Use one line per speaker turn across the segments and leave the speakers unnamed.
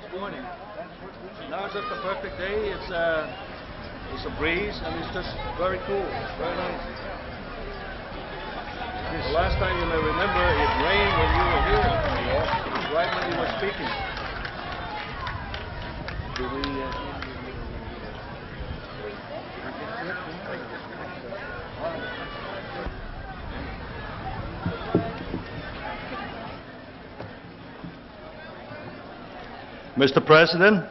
this morning. Now it's just a perfect day. It's a breeze and it's just very cool. Very nice. The last time you may remember, it rained when you were here. It was right when you were speaking. Mr. President,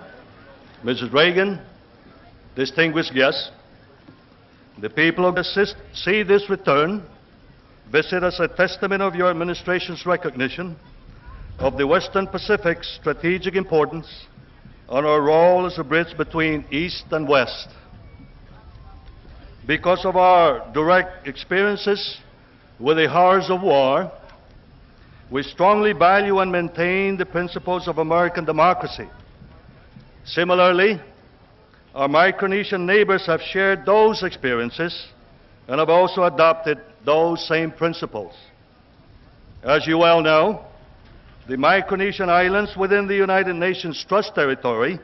Mrs. Reagan, distinguished guests, the people of the see this return visit as a testament of your administration's recognition of the Western Pacific's strategic importance and our role as a bridge between East and West. Because of our direct experiences with the horrors of war, we strongly value and maintain the principles of American democracy. Similarly, our Micronesian neighbors have shared those experiences and have also adopted those same principles. As you well know, the Micronesian islands within the United Nations Trust Territory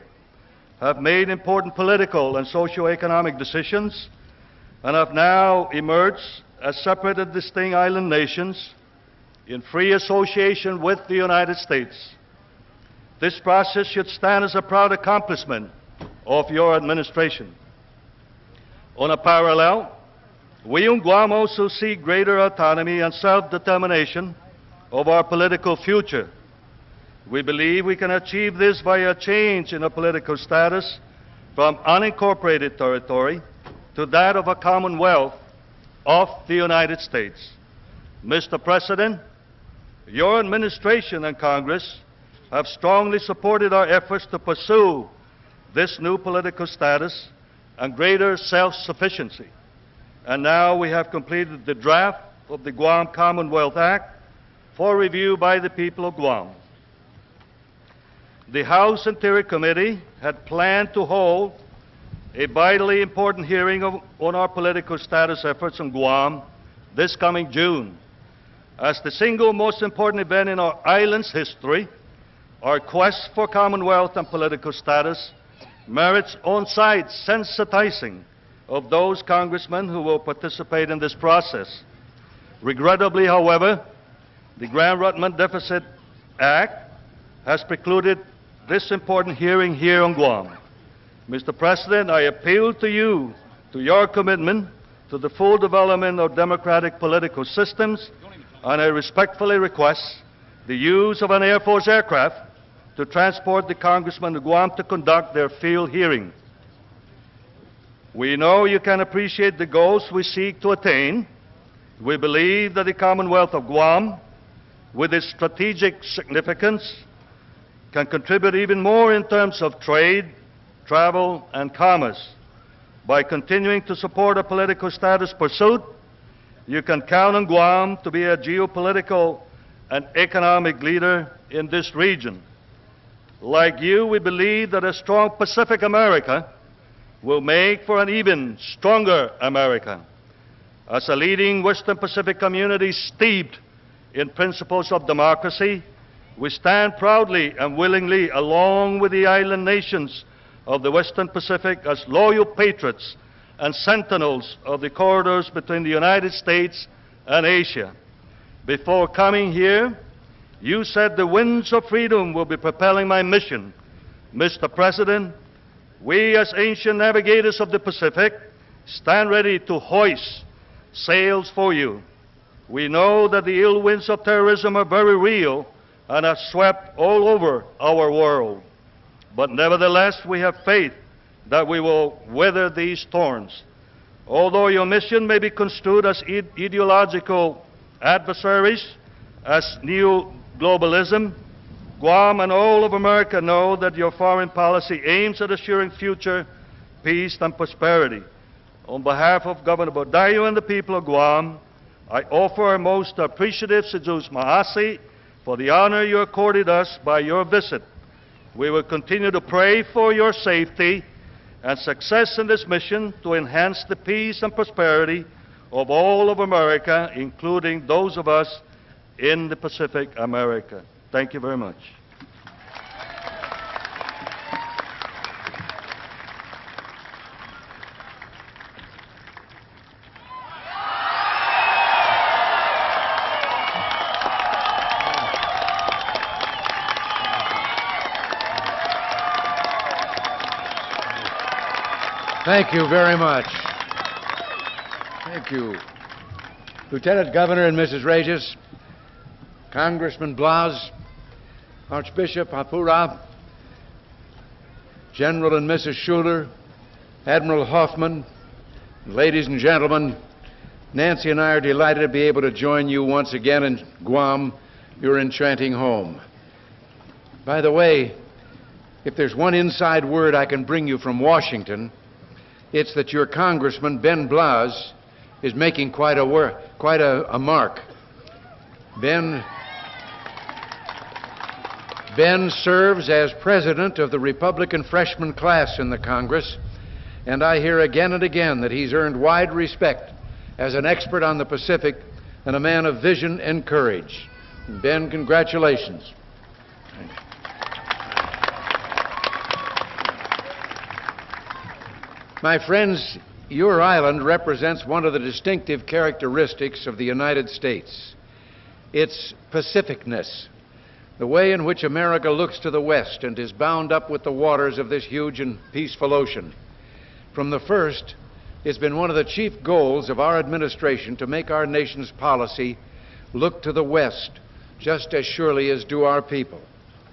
have made important political and socio-economic decisions and have now emerged as separate and distinct island nations in free association with the United States. This process should stand as a proud accomplishment of your administration. On a parallel, we in Guam also seek greater autonomy and self-determination of our political future. We believe we can achieve this via a change in our political status from unincorporated territory to that of a Commonwealth of the United States. Mr. President, your administration and Congress have strongly supported our efforts to pursue this new political status and greater self-sufficiency. And now we have completed the draft of the Guam Commonwealth Act for review by the people of Guam. The House Interior Committee had planned to hold a vitally important hearing on our political status efforts in Guam this coming June. As the single most important event in our island's history, our quest for Commonwealth and political status merits on-site sensitizing of those congressmen who will participate in this process. Regrettably, however, the Grant-Rudman Deficit Act has precluded this important hearing here on Guam. Mr. President, I appeal to you, to your commitment to the full development of democratic political systems, and I respectfully request the use of an Air Force aircraft to transport the congressmen to Guam to conduct their field hearing. We know you can appreciate the goals we seek to attain. We believe that the Commonwealth of Guam, with its strategic significance, can contribute even more in terms of trade, travel, and commerce. By continuing to support a political status pursuit, you can count on Guam to be a geopolitical and economic leader in this region. Like you, we believe that a strong Pacific America will make for an even stronger America. As a leading Western Pacific community steeped in principles of democracy, we stand proudly and willingly along with the island nations of the Western Pacific as loyal patriots and sentinels of the corridors between the United States and Asia. Before coming here, you said the winds of freedom will be propelling my mission. Mr. President, we as ancient navigators of the Pacific stand ready to hoist sails for you. We know that the ill winds of terrorism are very real and have swept all over our world. But nevertheless, we have faith that we will weather these storms. Although your mission may be construed as ideological adversaries, as neo-globalism, Guam and all of America know that your foreign policy aims at assuring future peace and prosperity. On behalf of Governor Bordayo and the people of Guam, I offer our most appreciative Sejus Mahasi for the honor you accorded us by your visit. We will continue to pray for your safety and success in this mission to enhance the peace and prosperity of all of America, including those of us in the Pacific America. Thank you very much.
Thank you very much. Thank you. Lieutenant Governor and Mrs. Regis, Congressman Blas, Archbishop Apura, General and Mrs. Schuler, Admiral Hoffman, ladies and gentlemen, Nancy and I are delighted to be able to join you once again in Guam, your enchanting home. By the way, if there's one inside word I can bring you from Washington, it's that your Congressman, Ben Blas, is making quite a mark. Ben serves as president of the Republican freshman class in the Congress, and I hear again and again that he's earned wide respect as an expert on the Pacific and a man of vision and courage. Ben, congratulations. My friends, your island represents one of the distinctive characteristics of the United States, its Pacificness, the way in which America looks to the west and is bound up with the waters of this huge and peaceful ocean. From the first, it's been one of the chief goals of our administration to make our nation's policy look to the west just as surely as do our people,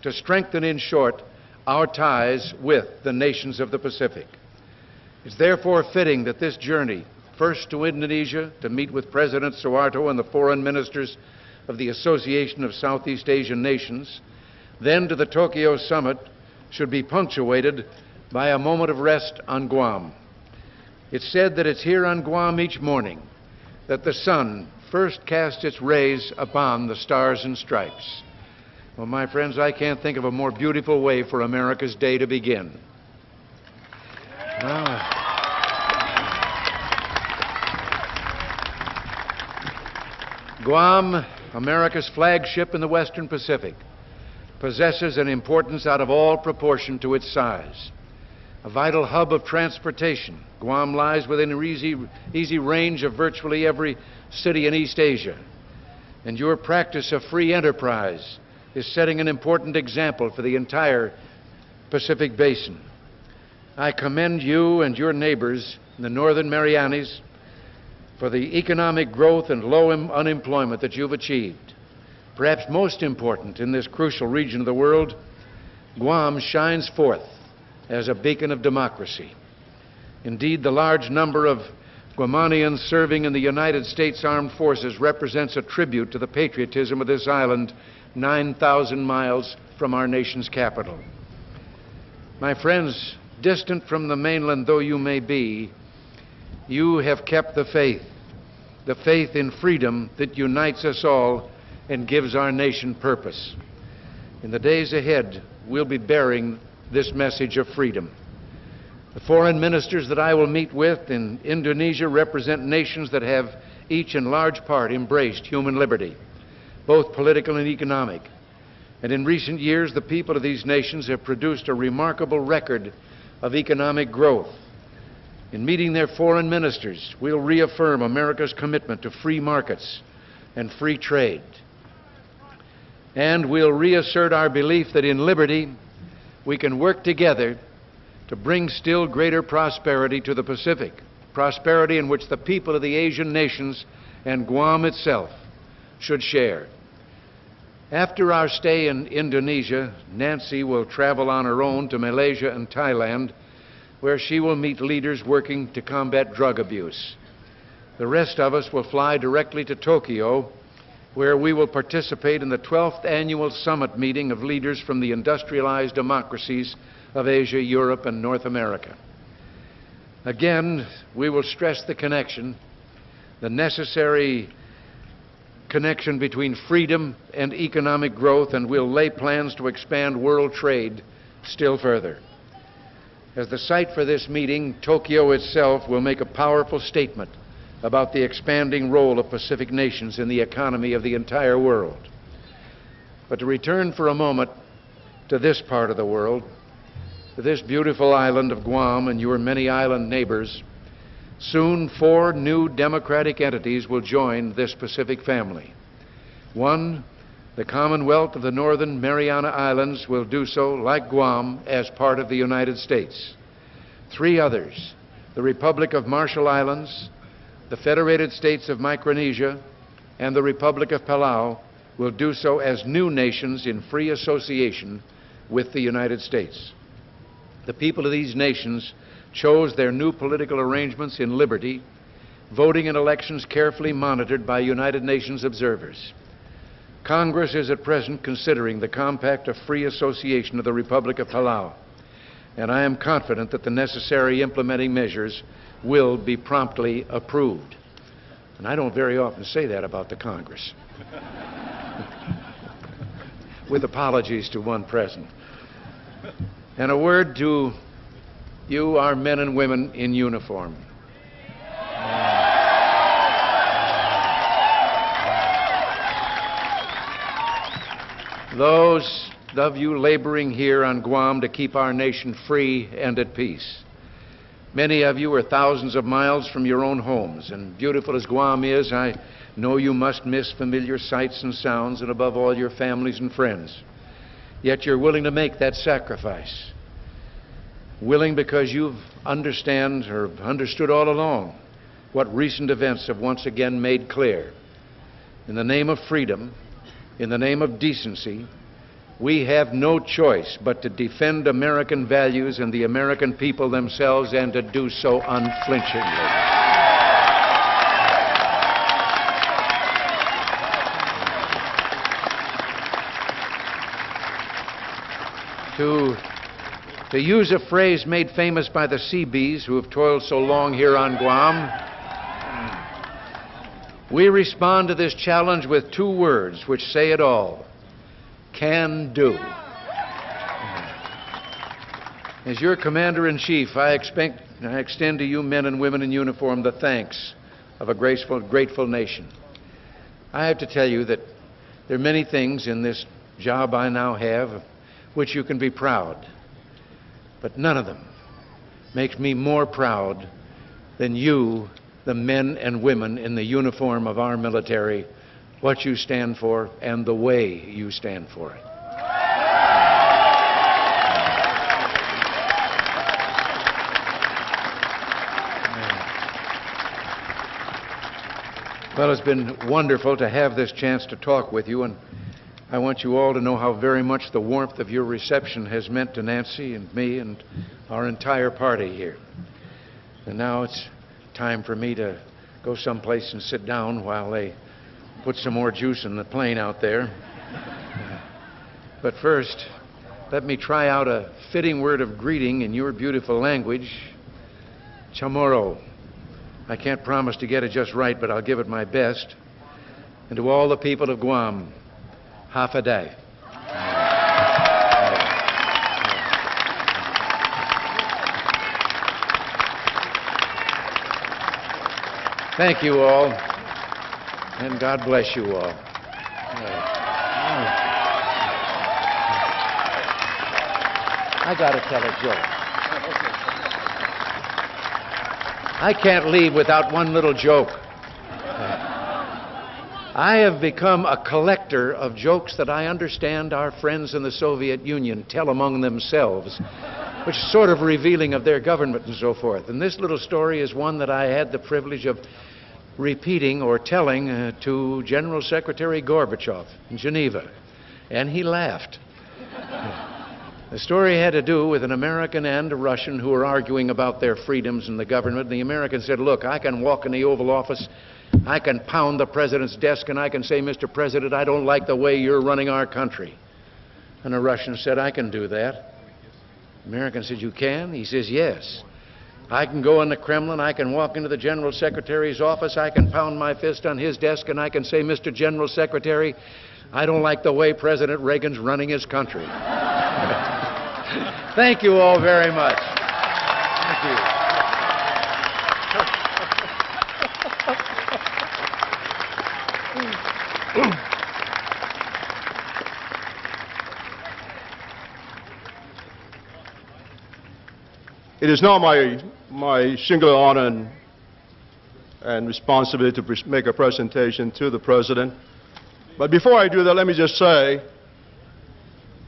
to strengthen, in short, our ties with the nations of the Pacific. It's therefore fitting that this journey, first to Indonesia to meet with President Suharto and the foreign ministers of the Association of Southeast Asian Nations, then to the Tokyo summit, should be punctuated by a moment of rest on Guam. It's said that it's here on Guam each morning that the sun first casts its rays upon the stars and stripes. Well, my friends, I can't think of a more beautiful way for America's day to begin. Guam, America's flagship in the Western Pacific, possesses an importance out of all proportion to its size. A vital hub of transportation, Guam lies within an easy range of virtually every city in East Asia. And your practice of free enterprise is setting an important example for the entire Pacific Basin. I commend you and your neighbors in the Northern Marianas for the economic growth and low unemployment that you've achieved. Perhaps most important in this crucial region of the world, Guam shines forth as a beacon of democracy. Indeed, the large number of Guamanians serving in the United States Armed Forces represents a tribute to the patriotism of this island 9,000 miles from our nation's capital. My friends, distant from the mainland though you may be, you have kept the faith in freedom that unites us all and gives our nation purpose. In the days ahead, we'll be bearing this message of freedom. The foreign ministers that I will meet with in Indonesia represent nations that have each in large part embraced human liberty, both political and economic. And in recent years, the people of these nations have produced a remarkable record of economic growth. In meeting their foreign ministers, we'll reaffirm America's commitment to free markets and free trade. And we'll reassert our belief that in liberty, we can work together to bring still greater prosperity to the Pacific, prosperity in which the people of the Asian nations and Guam itself should share. After our stay in Indonesia, Nancy will travel on her own to Malaysia and Thailand, where she will meet leaders working to combat drug abuse. The rest of us will fly directly to Tokyo, where we will participate in the 12th annual summit meeting of leaders from the industrialized democracies of Asia, Europe, and North America. Again, we will stress the connection, the necessary connection between freedom and economic growth, and we'll lay plans to expand world trade still further. As the site for this meeting, Tokyo itself will make a powerful statement about the expanding role of Pacific nations in the economy of the entire world. But to return for a moment to this part of the world, to this beautiful island of Guam and your many island neighbors, soon 4 new democratic entities will join this Pacific family. One, the Commonwealth of the Northern Mariana Islands, will do so, like Guam, as part of the United States. 3 others, the Republic of Marshall Islands, the Federated States of Micronesia, and the Republic of Palau will do so as new nations in free association with the United States. The people of these nations chose their new political arrangements in liberty, voting in elections carefully monitored by United Nations observers. Congress is at present considering the Compact of Free Association of the Republic of Palau, and I am confident that the necessary implementing measures will be promptly approved. And I don't very often say that about the Congress. With apologies to one present. And a word to you, our men and women in uniform. Those of you laboring here on Guam to keep our nation free and at peace. Many of you are thousands of miles from your own homes, and beautiful as Guam is, I know you must miss familiar sights and sounds, and above all, your families and friends. Yet you're willing to make that sacrifice. Willing because you understand or understood all along what recent events have once again made clear. In the name of freedom, in the name of decency, we have no choice but to defend American values and the American people themselves, and to do so unflinchingly. To use a phrase made famous by the Seabees who have toiled so long here on Guam, we respond to this challenge with two words which say it all: can do. As your Commander-in-Chief, I extend to you men and women in uniform the thanks of a grateful nation. I have to tell you that there are many things in this job I now have of which you can be proud, but none of them makes me more proud than you, the men and women in the uniform of our military, what you stand for and the way you stand for it. Well, it's been wonderful to have this chance to talk with you, and I want you all to know how very much the warmth of your reception has meant to Nancy and me and our entire party here. And now it's time for me to go someplace and sit down while they put some more juice in the plane out there. But first, let me try out a fitting word of greeting in your beautiful language, Chamorro. I can't promise to get it just right, but I'll give it my best. And to all the people of Guam, Hafaday. Thank you all, and God bless you all. I got to tell a joke. I can't leave without one little joke. I have become a collector of jokes that I understand our friends in the Soviet Union tell among themselves, which is sort of revealing of their government and so forth. And this little story is one that I had the privilege of repeating or telling to General Secretary Gorbachev in Geneva, and he laughed. The story had to do with an American and a Russian who were arguing about their freedoms in the government. The American said, "Look, I can walk in the Oval Office, I can pound the president's desk, and I can say, 'Mr. President, I don't like the way you're running our country.'" And the Russian said, "I can do that." The American said, "You can?" He says, "Yes. I can go in the Kremlin, I can walk into the General Secretary's office, I can pound my fist on his desk, and I can say, 'Mr. General Secretary, I don't like the way President Reagan's running his country.'" Thank you all very much. Thank you.
It is now my singular honor and responsibility to make a presentation to the President. But before I do that, let me just say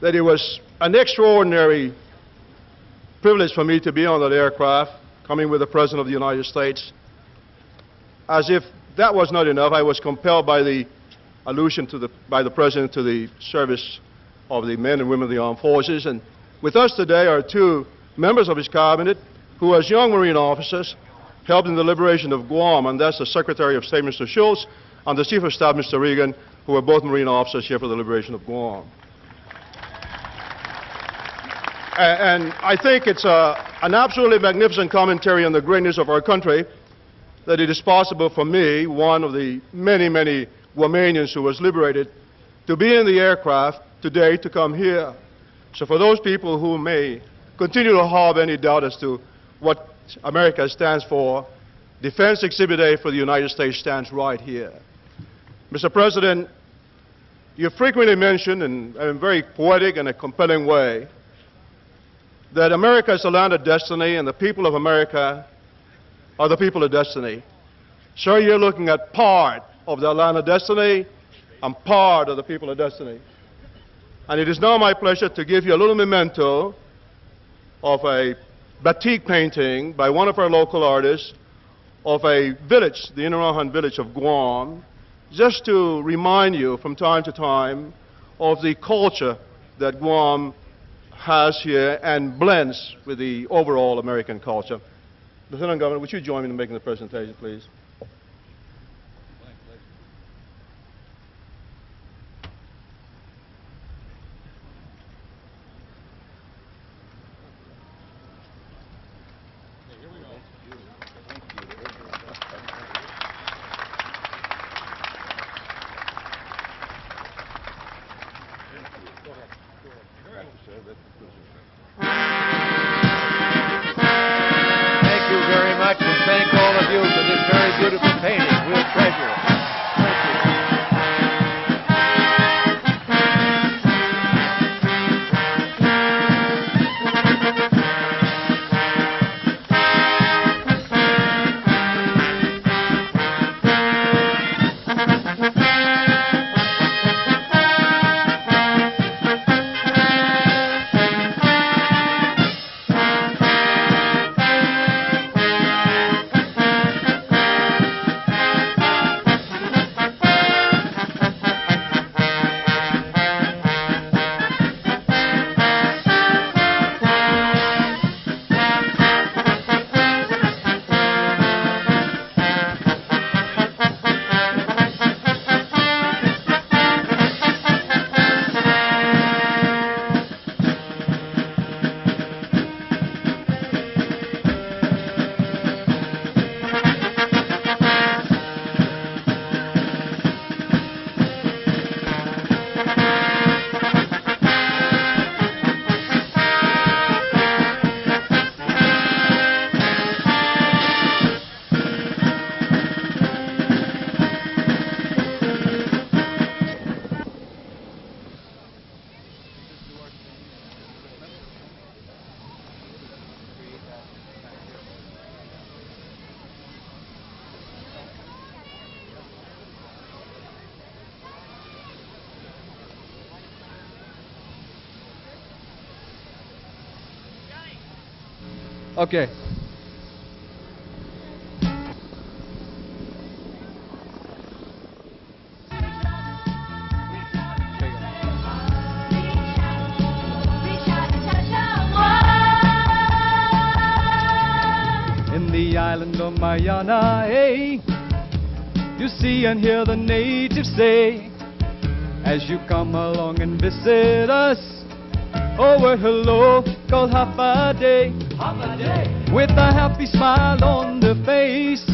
that it was an extraordinary privilege for me to be on that aircraft coming with the President of the United States. As if that was not enough, I was compelled by the allusion by the President to the service of the men and women of the armed forces. And with us today are two members of his cabinet who, as young Marine officers, helped in the liberation of Guam, and that's the Secretary of State, Mr. Schultz, and the Chief of Staff, Mr. Reagan, who are both Marine officers here for the liberation of Guam. And I think it's an absolutely magnificent commentary on the greatness of our country that it is possible for me, one of the many, many Guamanians who was liberated, to be in the aircraft today to come here. So for those people who may continue to harbor any doubt as to what America stands for, Defense Exhibit A for the United States stands right here. Mr. President, you frequently mention in a very poetic and a compelling way that America is the land of destiny and the people of America are the people of destiny. Sir, you're looking at part of the land of destiny and part of the people of destiny. And it is now my pleasure to give you a little memento of a batik painting by one of our local artists of a village, the Inarahan village of Guam, just to remind you from time to time of the culture that Guam has here and blends with the overall American culture. Lieutenant Governor, would you join me in making the presentation, please?
Thank you very much, and thank all of you for this very beautiful painting. We'll treasure it.
Okay. In the island of Mayana, hey, you see and hear the natives say, as you come along and visit us, oh, a hello called Hafa Day. With a happy smile on their face,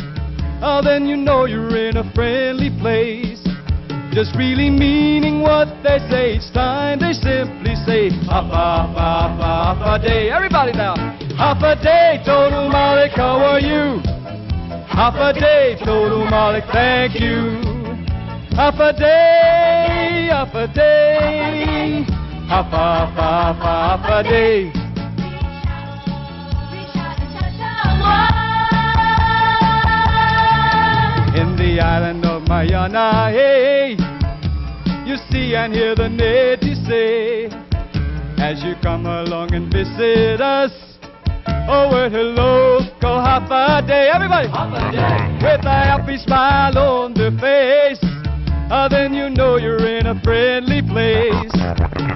oh, then you know you're in a friendly place. Just really meaning what they say each time they simply say Hafa, Hafa, Hafa, Hafa Day. Everybody now. Hafa Day, Total Malik, how are you? Hafa Day, Total Malik, thank you. Hafa Day, Hafa Day, Hafa, Hafa, Hafa, Hafa Day. In the island of Mayana, hey, you see and hear the natives say, as you come along and visit us, Oh, word hello, call half a day. Everybody, half a day. With a happy smile on their face, then you know you're in a friendly place.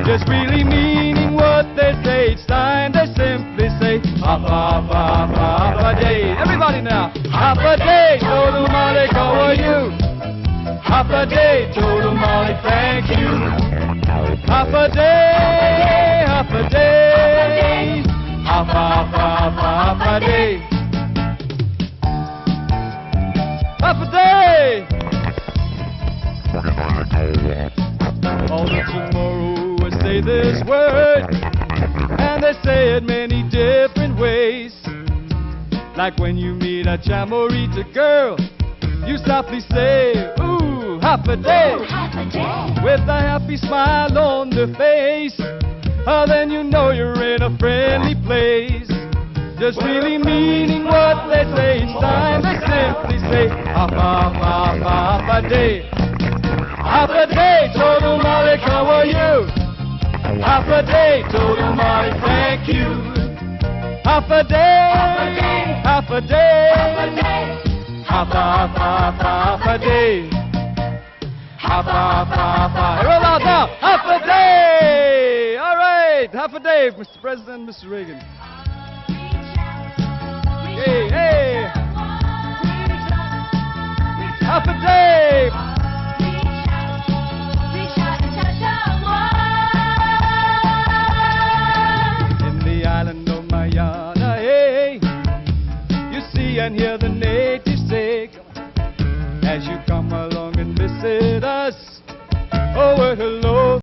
Just really meaning what they say each time they simply say, half a day. Everybody now, half a day, total Molly, how are you? Half a day, total Molly, thank you. Half a day, half a day. Half a day. Half a day. All the tomorrow will say this word, and they say it many different ways. Like when you meet a chamorita girl, you softly say, ooh, half a day. With a happy smile on their face, then you know you're in a friendly place. Just really meaning what they say each time they simply say, half a day. Half a day, total Molly, how are you? Half a day, total Molly, thank you. Half a day, half a day, half a day. Half a day! All right, half a day, Mr. President, Mr. Reagan. Hey, hey! Half a day! In the island of Mayana, hey, you see and hear the natives say, as you come along and visit us, oh, well, hello.